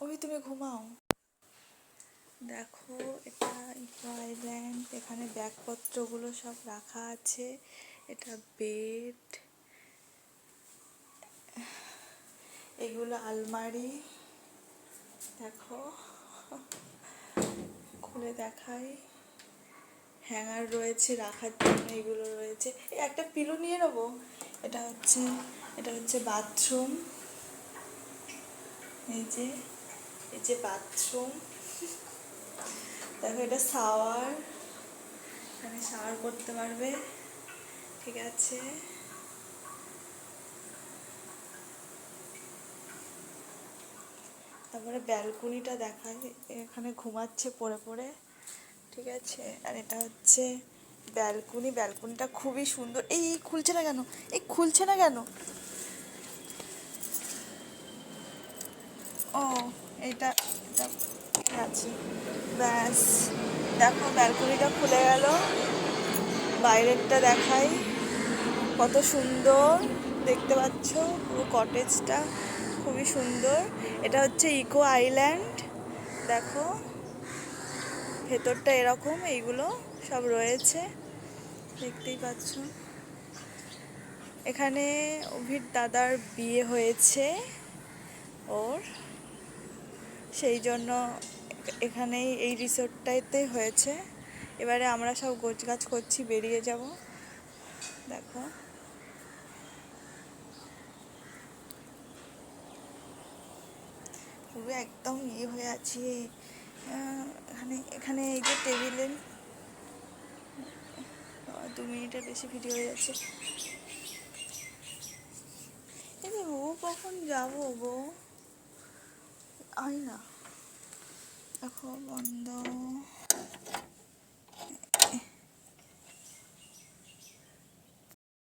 ওই তুমি ঘুমাও। দেখো এটা ইকো আইল্যান্ড, এখানে ব্যাগপত্রগুলো সব রাখা আছে। এটা বেড, এগুলো আলমারি। দেখো খুলে দেখাই, হ্যাঙ্গার রয়েছে রাখার জন্য, এগুলো রয়েছে। এই একটা পিলো নিয়ে নেবো। এটা হচ্ছে বাথরুম। এই যে বাথরুম। দেখো এটা শাওয়ার, এখানে শাওয়ার করতে পারবে। ঠিক আছে, তারপরে ব্যালকনিটা দেখায়, এখানে ঘুমাচ্ছে পড়ে পড়ে। ঠিক আছে, আর এটা হচ্ছে ব্যালকনিটা খুবই সুন্দর। এই খুলছে না কেন, খুলছে না কেন? ও এটা এটা আছে, ব্যাস। দেখো ব্যালকনিটা খুলে গেল, বাইরেরটা দেখাই, কত সুন্দর দেখতে পাচ্ছ, পুরো কটেজটা খুবই সুন্দর। এটা হচ্ছে ইকো আইল্যান্ড। দেখো ভেতরটা এরকম, এইগুলো সব রয়েছে, দেখতেই পাচ্ছ। এখানে অভির দাদার বিয়ে হয়েছে ওর, সেই জন্য এখানেই এই রিসোর্টটাতে হয়েছে। এবারে আমরা সব গোছগাছ করছি, বেরিয়ে যাব। দেখো পুরো একদম হয়ে আছি। এখানে এই যে টেবিলে 2 মিনিটের বেশি ভিডিও হয়ে যাচ্ছে। এই যে ও কখন যাবো গো, আই না, দেখো বন্ধ।